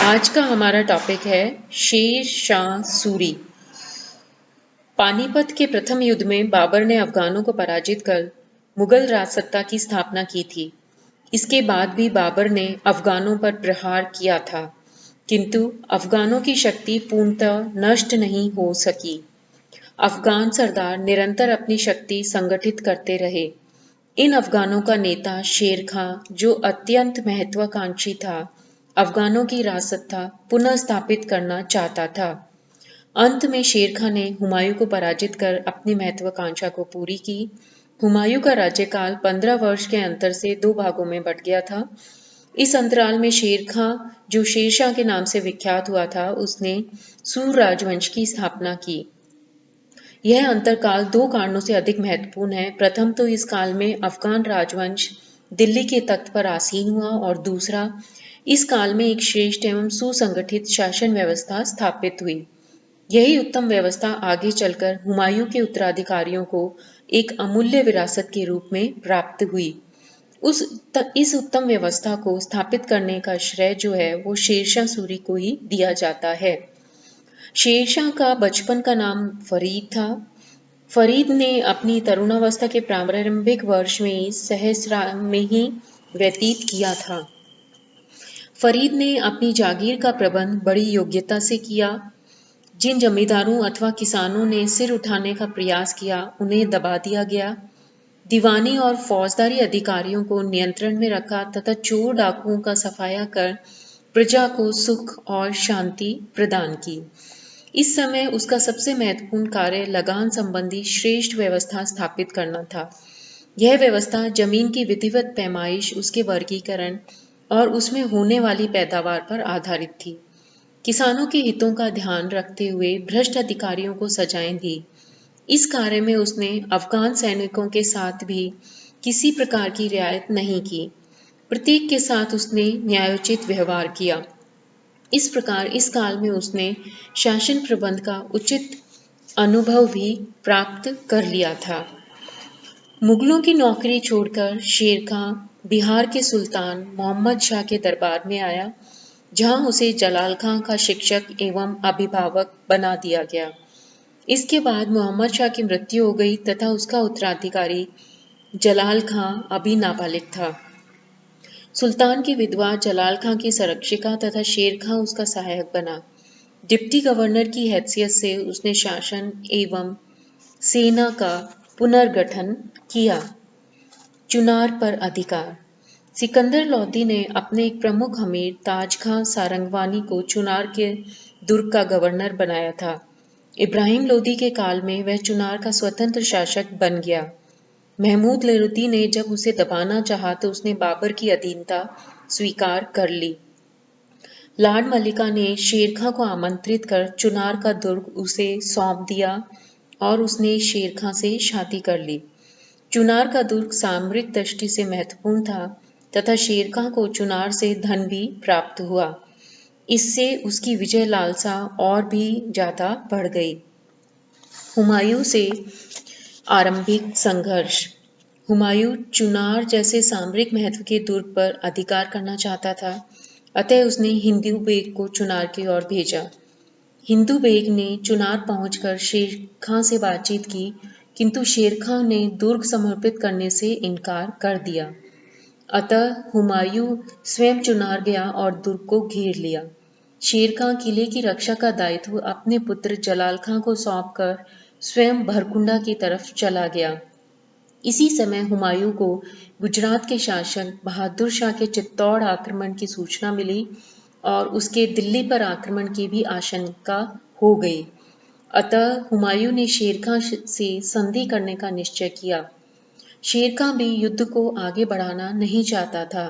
आज का हमारा टॉपिक है शेर शाह सूरी। पानीपत के प्रथम युद्ध में बाबर ने अफगानों को पराजित कर मुगल राजसत्ता की स्थापना की थी। इसके बाद भी बाबर ने अफगानों पर प्रहार किया था, किंतु अफगानों की शक्ति पूर्णतः नष्ट नहीं हो सकी। अफगान सरदार निरंतर अपनी शक्ति संगठित करते रहे। इन अफगानों का नेता शेर खां, जो अत्यंत महत्वाकांक्षी था, अफगानों की राजसत्ता पुनः स्थापित करना चाहता था। अंत में शेर खां ने हुमायूं को पराजित कर अपनी महत्वाकांक्षा को पूरी की। हुमायूं का राज्यकाल 15 वर्ष के अंतर से दो भागों में बंट गया था। इस अंतराल में शेर खां, जो शेरशाह के नाम से विख्यात हुआ था, उसने सूर राजवंश की स्थापना की। यह अंतरकाल दो कारणों से अधिक महत्वपूर्ण है। प्रथम तो इस काल में अफगान राजवंश दिल्ली के तख्त पर आसीन हुआ, और दूसरा, इस काल में एक श्रेष्ठ एवं सुसंगठित शासन व्यवस्था स्थापित हुई। यही उत्तम व्यवस्था आगे चलकर हुमायूं के उत्तराधिकारियों को एक अमूल्य विरासत के रूप में प्राप्त हुई। इस उत्तम व्यवस्था को स्थापित करने का श्रेय जो है वो शेरशाह सूरी को ही दिया जाता है। शेरशाह का बचपन का नाम फरीद था। फरीद ने अपनी तरुणावस्था के प्रारंभिक वर्ष में सहस्राम में ही व्यतीत किया था। फरीद ने अपनी जागीर का प्रबंध बड़ी योग्यता से किया। जिन जमींदारों अथवा किसानों ने सिर उठाने का प्रयास किया, उन्हें दबा दिया गया। दीवानी और फौजदारी अधिकारियों को नियंत्रण में रखा तथा चोर डाकुओं का सफाया कर प्रजा को सुख और शांति प्रदान की। इस समय उसका सबसे महत्वपूर्ण कार्य लगान संबंधी श्रेष्ठ व्यवस्था स्थापित करना था। यह व्यवस्था जमीन की विधिवत पैमाइश, उसके वर्गीकरण और उसमें होने वाली पैदावार पर आधारित थी। किसानों के हितों का ध्यान रखते हुए भ्रष्ट अधिकारियों को सजाएं दी। इस कार्य में उसने अफगान सैनिकों के साथ भी किसी प्रकार की रियायत नहीं की। प्रत्येक के साथ उसने न्यायोचित व्यवहार किया। इस प्रकार इस काल में उसने शासन प्रबंध का उचित अनुभव भी प्राप्त कर लिया था। मुगलों की नौकरी छोड़कर शेर खां बिहार के सुल्तान मोहम्मद शाह के दरबार में आया, जहां उसे जलाल खां का शिक्षक एवं अभिभावक बना दिया गया। इसके बाद मोहम्मद शाह की मृत्यु हो गई तथा उसका उत्तराधिकारी जलाल खां अभी नाबालिग था। सुल्तान की विधवा जलाल खां की संरक्षिका तथा शेर खां उसका सहायक बना। डिप्टी गवर्नर की हैसियत से उसने शासन एवं सेना का पुनर्गठन किया। चुनार पर अधिकार। सिकंदर लोदी ने अपने एक प्रमुख अमीर ताज खां सारंगवानी को चुनार के दुर्ग का गवर्नर बनाया था। इब्राहिम लोदी के काल में वह चुनार का स्वतंत्र शासक बन गया। महमूद लोदी ने जब उसे दबाना चाहा तो उसने बाबर की अधीनता स्वीकार कर ली। लाड मलिका ने शेर खां को आमंत्रित कर चुनार का दुर्ग उसे सौंप दिया और उसने शेर खां से शादी कर ली। चुनार का दुर्ग सामरिक दृष्टि से महत्वपूर्ण था तथा शेर खां को चुनार से धन भी प्राप्त हुआ। इससे उसकी विजय लालसा और भी ज्यादा बढ़ गई। हुमायूं से आरंभिक संघर्ष। हुमायूं चुनार जैसे सामरिक महत्व के दुर्ग पर अधिकार करना चाहता था, अतः उसने हिंदू बेग को चुनार की ओर भेजा। हिंदू बेग ने चुनार पहुंचकर शेर खां से बातचीत की, किंतु शेर खां ने दुर्ग समर्पित करने से इनकार कर दिया। अतः हुमायूं स्वयं चुनार गया और दुर्ग को घेर लिया। शेर खां किले की रक्षा का दायित्व अपने पुत्र जलाल खां को सौंपकर स्वयं भरकुंडा की तरफ चला गया। इसी समय हुमायूं को गुजरात के शासक बहादुर शाह के चित्तौड़ आक्रमण की सूचना मिली और उसके दिल्ली पर आक्रमण की भी आशंका हो गई। अतः हुमायूं ने शेर खां से संधि करने का निश्चय किया। शेर खां भी युद्ध को आगे बढ़ाना नहीं चाहता था।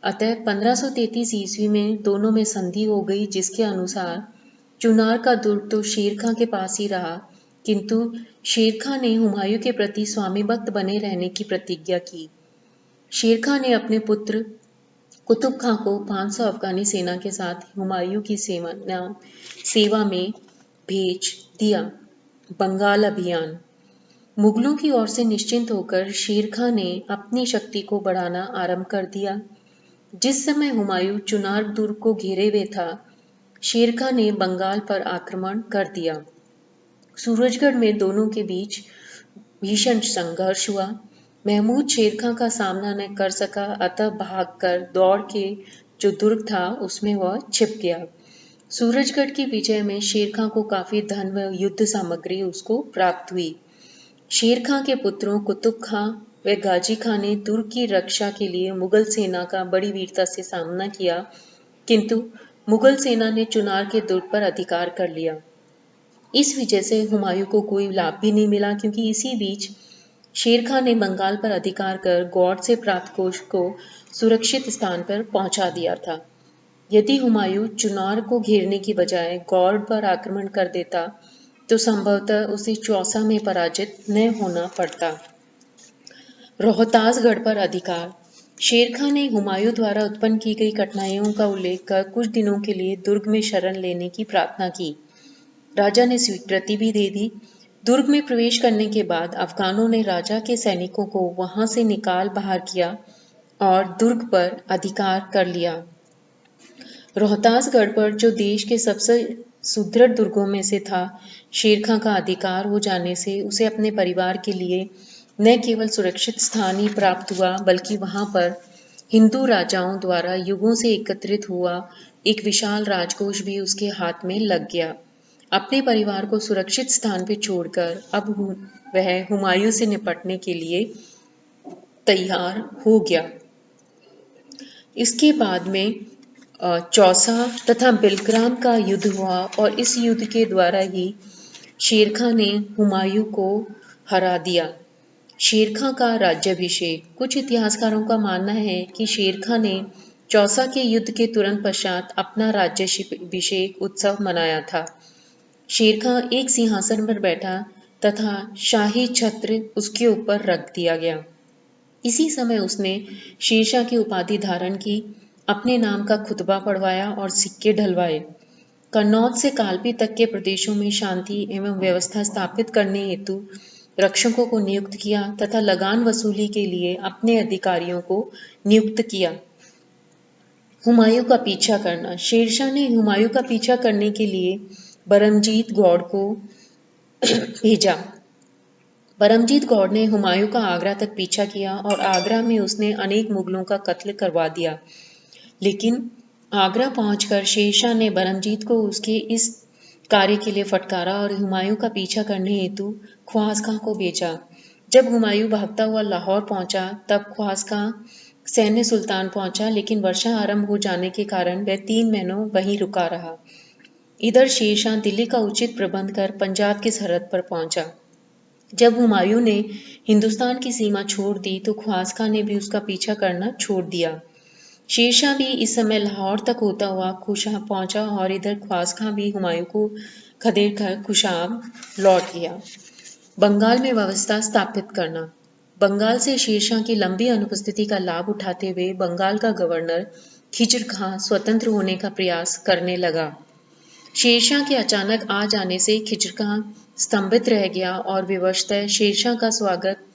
अतः 1533 ईस्वी में दोनों में संधि हो गई, जिसके अनुसार चुनार का दुर्ग तो शेर खां के पास ही रहा, किंतु शेर खां ने हुमायूं के प्रति स्वामी भक्त बने रहने की प्रतिज्ञा की। शेर खां ने अपने पुत्र कुतुब खां को 500 अफगानी सेना के साथ हुमायूं की सेवा में भेज दिया। बंगाल अभियान। मुगलों की ओर से निश्चिंत होकर शेर खां ने अपनी शक्ति को बढ़ाना आरंभ कर दिया। जिस समय हुमायूं चुनार दुर्ग को घेरे हुए था, शेर खां ने बंगाल पर आक्रमण कर दिया। सूरजगढ़ में दोनों के बीच भीषण संघर्ष हुआ। महमूद शेर खां का सामना न कर सका, अतः भागकर दौड़ के जो दुर्ग था उसमें वह छिप गया। सूरजगढ़ की विजय में शेर खां को काफी धन व युद्ध सामग्री उसको प्राप्त हुई। शेर खां के पुत्रों कुतुब खां व गाजी खां ने दुर्ग की रक्षा के लिए मुगल सेना का बड़ी वीरता से सामना किया, किंतु मुगल सेना ने चुनार के दुर्ग पर अधिकार कर लिया। इस वजह से हुमायूं को कोई लाभ भी नहीं मिला, क्योंकि इसी बीच शेर खां ने बंगाल पर अधिकार कर गौड़ से प्राप्त कोष को सुरक्षित स्थान पर पहुंचा दिया था। यदि हुमायूं चुनार को घेरने की बजाय गौड़ पर आक्रमण कर देता तो संभवतः उसे चौसा में पराजित न होना पड़ता। रोहतासगढ़ पर अधिकार। शेर खां ने हुमायूं द्वारा उत्पन्न की गई कठिनाइयों का उल्लेख कर कुछ दिनों के लिए दुर्ग में शरण लेने की प्रार्थना की। राजा ने स्वीकृति भी दे दी। दुर्ग में प्रवेश करने के बाद अफगानों ने राजा के सैनिकों को वहां से निकाल बाहर किया और दुर्ग पर अधिकार कर लिया। रोहतासगढ़ पर, जो देश के सबसे सुदृढ़ दुर्गों में से था, शेर खां का अधिकार हो जाने से उसे अपने परिवार के लिए न केवल सुरक्षित स्थान ही प्राप्त हुआ, बल्कि वहां पर हिंदू राजाओं द्वारा युगों से एकत्रित हुआ एक विशाल राजकोष भी उसके हाथ में लग गया। अपने परिवार को सुरक्षित स्थान पर छोड़कर अब वह हुमायूं से निपटने के लिए तैयार हो गया। इसके बाद में चौसा तथा बिलग्राम का युद्ध हुआ और इस युद्ध के द्वारा ही शेर खां ने हुमायूं को हरा दिया। शेर खां का राज्याभिषेक। कुछ इतिहासकारों का मानना है कि शेर खां ने चौसा के युद्ध के तुरंत पश्चात अपना राज्याभिषेक उत्सव मनाया था। शेर खां एक सिंहासन पर बैठा तथा शाही छत्र उसके ऊपर रख दिया गया। इसी समय उसने शेरशाह की उपाधि धारण की, अपने नाम का खुतबा पढ़वाया और सिक्के ढलवाए। कन्नौज से कालपी तक के प्रदेशों में शांति एवं व्यवस्था स्थापित करने हेतु रक्षकों को नियुक्त किया तथा लगान वसूली के लिए अपने अधिकारियों को नियुक्त किया। हुमायूं का पीछा करना। शेरशाह ने हुमायूं का पीछा करने के लिए परमजीत गौड़ को भेजा। परमजीत गौड़ ने हुमायूं का आगरा तक पीछा किया और आगरा में उसने अनेक मुगलों का कत्ल करवा दिया। लेकिन आगरा पहुंचकर शेरशाह ने परमजीत को उसके इस कार्य के लिए फटकारा और हुमायूं का पीछा करने हेतु ख्वास खां को भेजा। जब हुमायूं भागता हुआ लाहौर पहुंचा तब ख्वास खां सैन्य सुल्तान पहुंचा, लेकिन वर्षा आरंभ हो जाने के कारण वह 3 महीनों वहीं रुका रहा। इधर शेरशाह दिल्ली का उचित प्रबंध कर पंजाब की सरहद पर पहुंचा। जब हुमायूं ने हिंदुस्तान की सीमा छोड़ दी तो ख्वास खां ने भी उसका पीछा करना छोड़ दिया। शेरशाह भी इस समय लाहौर तक होता हुआ कुशाब पहुंचा और इधर ख्वास खां भी हुमायूं को खदेड़ कर कुशाब लौट गया। बंगाल में व्यवस्था स्थापित करना। बंगाल से शेरशाह की लंबी अनुपस्थिति का लाभ उठाते हुए बंगाल का गवर्नर खिजर खां स्वतंत्र होने का प्रयास करने लगा। शेरशाह के अचानक आ जाने से खिजर खां स्तंभित रह गया और विवशतः शेरशाह का स्वागत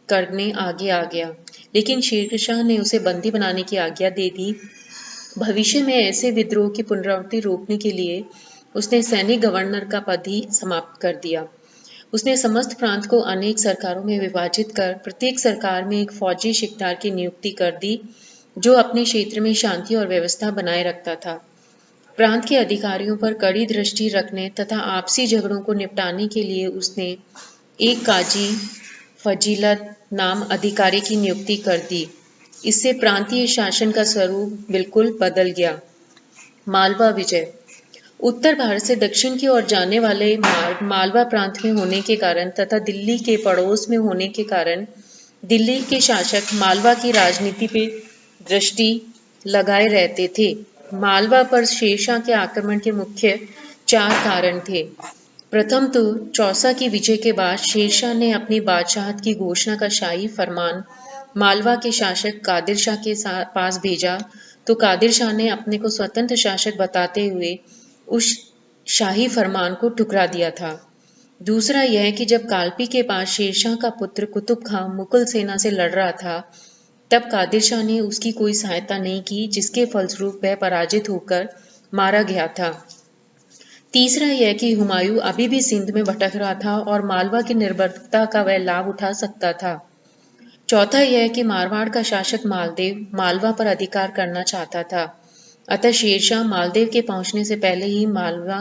करने आगे आ गया, लेकिन शेरशाह ने उसे बंदी बनाने की आज्ञा दे दी। भविष्य में ऐसे विद्रोह की पुनरावृत्ति रोकने के लिए उसने सैनिक गवर्नर का पद ही समाप्त कर दिया। उसने समस्त प्रांत को अनेक सरकारों में विभाजित कर प्रत्येक सरकार में एक फौजी शिकदार की नियुक्ति कर दी, जो अपने क्षेत्र में शांति और व्यवस्था बनाए रखता था। प्रांत के अधिकारियों पर कड़ी दृष्टि रखने तथा आपसी झगड़ों को निपटाने के लिए उसने एक काजी फजीलत नाम अधिकारी की नियुक्ति कर दी। इससे प्रांतीय शासन का स्वरूप बिल्कुल बदल गया। मालवा विजय। उत्तर भारत से दक्षिण की ओर जाने वाले मार्ग मालवा प्रांत में होने के कारण तथा दिल्ली के पड़ोस में होने के कारण दिल्ली के शासक मालवा की राजनीति पे दृष्टि लगाए रहते थे। मालवा पर शेरशाह के आक्रमण के मुख्य 4 कारण थे। प्रथम तो चौसा की विजय के बाद शेरशाह ने अपनी बादशाहत की घोषणा का शाही फरमान मालवा के शासक कादिर शाह के पास भेजा, तो कादिर शाह ने अपने को स्वतंत्र शासक बताते हुए उस शाही फरमान को ठुकरा दिया था। दूसरा यह कि जब कालपी के पास शेरशाह का पुत्र कुतुब खां मुगल सेना से लड़ रहा था, तब कादिर शाह ने उसकी कोई सहायता नहीं की, जिसके फलस्वरूप वह पराजित होकर मारा गया था। तीसरा यह कि हुमायूं अभी भी सिंध में भटक रहा था और मालवा की निर्भरता का वह लाभ उठा सकता था। चौथा यह कि मारवाड़ का शासक मालदेव मालवा पर अधिकार करना चाहता था, अतः शेरशाह मालदेव के पहुंचने से पहले ही मालवा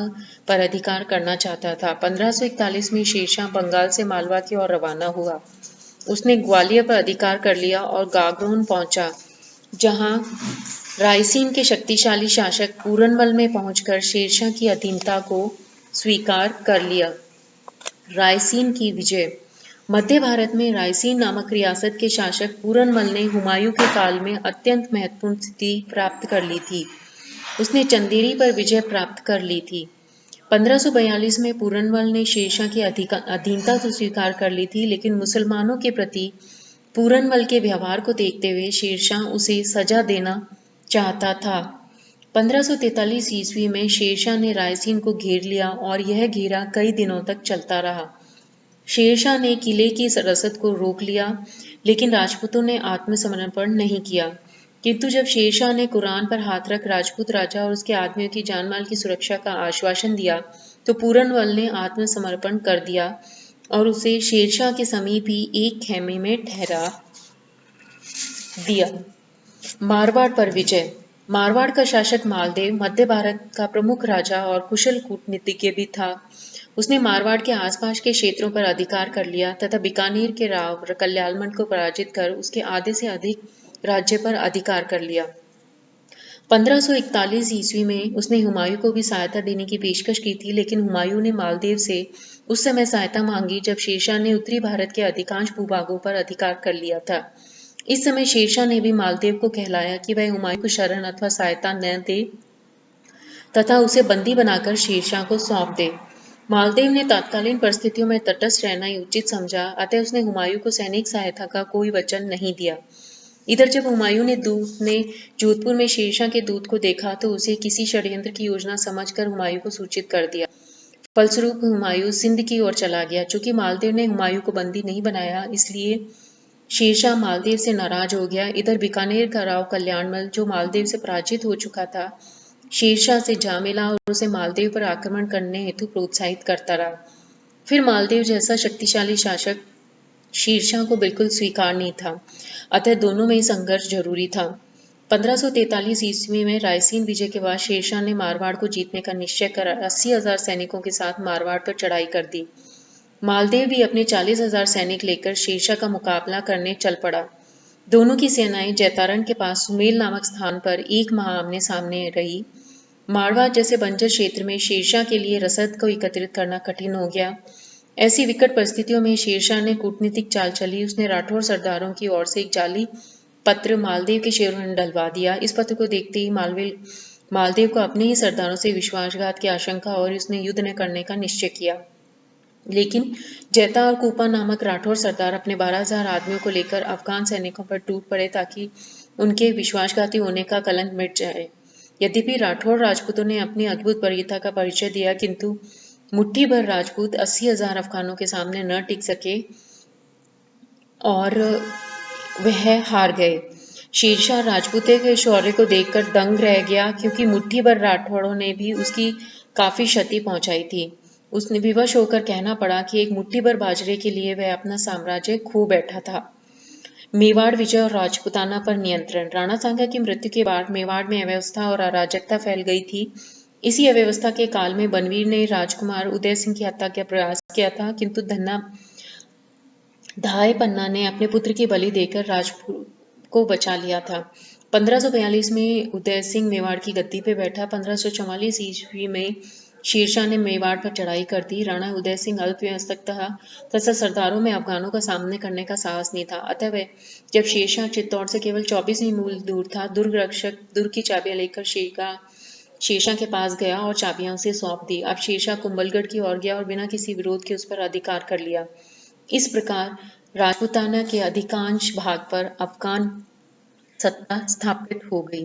पर अधिकार करना चाहता था। 1541 में शेरशाह बंगाल से मालवा की ओर रवाना हुआ। उसने ग्वालियर पर अधिकार कर लिया और गागरोन पहुंचा, जहां रायसीन के शक्तिशाली शासक पूरनमल में पहुंचकर शेरशाह की अधीनता को स्वीकार कर लिया। रायसीन की विजय। मध्य भारत में रायसीन नामक रियासत के शासक पूरनमल ने हुमायूं के काल में अत्यंत महत्वपूर्ण स्थिति प्राप्त कर ली थी। उसने चंदेरी पर विजय प्राप्त कर ली थी। 1542 में पूरनमल ने शेरशाह की अधीनता तो स्वीकार कर ली थी, लेकिन मुसलमानों के प्रति पूरनमल के व्यवहार को देखते हुए शेरशाह उसे सजा देना चाहता था। 1543 ईस्वी में शेरशाह ने रायसीन को घेर लिया और यह घेरा कई दिनों तक चलता रहा। शेरशाह ने किले की रसद को रोक लिया, लेकिन राजपूतों ने आत्मसमर्पण नहीं किया। किंतु जब शेरशाह ने कुरान पर हाथ रख राजपूत राजा और उसके आदमियों की जानमाल की सुरक्षा का आश्वासन दिया, तो पूरनमल ने आत्मसमर्पण कर दिया और उसे शेरशाह के समीप ही एक खेमे में ठहरा दिया। मारवाड़ पर विजय। मारवाड़ का शासक मालदेव मध्य भारत का प्रमुख राजा और कुशल कूटनीतिज्ञ भी था। उसने मारवाड़ के आसपास के क्षेत्रों पर अधिकार कर लिया तथा बीकानेर के राव कल्यालमल को पराजित कर उसके आधे से अधिक राज्य पर अधिकार कर लिया। 1541 ईस्वी में उसने हुमायूं को भी सहायता देने की पेशकश की थी, लेकिन हुमायूं ने मालदेव से उस समय सहायता मांगी जब शेरशाह ने उत्तरी भारत के अधिकांश भूभागों पर अधिकार कर लिया था। इस समय शेरशाह ने भी मालदेव को कहलाया कि वह हुमायूं को शरण अथवा सहायता न दे तथा उसे बंदी बनाकर शेरशाह को सौंप दे। मालदेव ने तत्कालीन परिस्थितियों में तटस्थ रहना ही उचित समझा, अतः उसने हुमायूं को सैनिक सहायता का कोई वचन नहीं दिया। इधर जब हुमायूं ने जोधपुर में शेरशाह के दूत को देखा तो उसे किसी षड्यंत्र की योजना समझकर हुमायूं को सूचित कर दिया। फलस्वरूप हुमायूं सिंध की ओर चला गया। चूंकि मालदेव ने हुमायूं को बंदी नहीं बनाया, इसलिए शेरशाह मालदेव से नाराज हो गया। इधर बीकानेर का राव कल्याणमल, जो मालदेव से पराजित हो चुका था, शेरशाह से जा मिला और उसे मालदेव पर आक्रमण करने हेतु प्रोत्साहित करता रहा। फिर मालदेव जैसा शक्तिशाली शासक शेरशाह को बिल्कुल स्वीकार नहीं था, अतः दोनों में ही संघर्ष जरूरी था। 1543 ईस्वी में रायसीन विजय के बाद शेरशाह ने मारवाड़ को जीतने का निश्चय कर 80,000 सैनिकों के साथ मारवाड़ पर चढ़ाई कर दी। मालदेव भी अपने 40,000 सैनिक लेकर शेरशाह का मुकाबला करने चल पड़ा। दोनों की सेनाएं जैतारण के पास सुमेल नामक स्थान पर एक माह आमने सामने रही। मारवाड़ जैसे बंजर क्षेत्र में शेरशाह के लिए रसद को एकत्रित करना कठिन हो गया। ऐसी विकट परिस्थितियों में शेरशाह ने कूटनीतिक चाल चली। उसने राठौर सरदारों की ओर से एक जाली पत्र मालदेव के शेरों में डलवा दिया। इस पत्र को देखते ही मालदेव को अपने ही सरदारों से विश्वासघात की आशंका और उसने युद्ध न करने का निश्चय किया। लेकिन जैता और कूपा नामक राठौर सरदार अपने 12,000 आदमियों को लेकर अफगान सैनिकों पर टूट पड़े ताकि उनके विश्वासघाती होने का कलंक मिट जाए। यद्यपि राठौर राजपूतों ने अपनी अद्भुत वरीयता का परिचय दिया, किंतु मुट्ठी भर राजपूत 80,000 अफगानों के सामने न टिक सके और वह हार गए। शेरशाह राजपूते के शौर्य को देखकर दंग रह गया, क्योंकि मुट्ठी भर राठौड़ों ने भी उसकी काफी क्षति पहुंचाई थी। उसने विवश होकर कहना पड़ा कि एक मुट्ठी भर बाजरे के लिए वह अपना साम्राज्य खो बैठा था। मेवाड़ विजय और राजपूताना पर नियंत्रण। राणा सांगा की मृत्यु के बाद मेवाड़ में अव्यवस्था और अराजकता फैल गई थी। इसी अव्यवस्था के काल में बनवीर ने राजकुमार उदय सिंह की हत्या का प्रयास किया था, किंतु धाय पन्ना ने अपने पुत्र की बलि देकर राजपूत को बचा लिया था। 1542 में उदय सिंह मेवाड़ की गद्दी पे बैठा। 1544 ईस्वी में शेरशाह ने मेवाड़ पर चढ़ाई कर दी। राणा उदय सिंह अल्पवयस्क था तथा सरदारों में अफगानों का सामना करने का साहस नहीं था। अतः वह जब शेरशाह चित्तौड़ से केवल 24 मील दूर था, दुर्ग रक्षक दुर्ग की चाबियां लेकर शेरशाह के पास गया और चाबियां उसे सौंप दी। अब शेरशाह कुंभलगढ़ की ओर गया और बिना किसी विरोध के उस पर अधिकार कर लिया। इस प्रकार राजपूताना के अधिकांश भाग पर अफगान सत्ता स्थापित हो गई।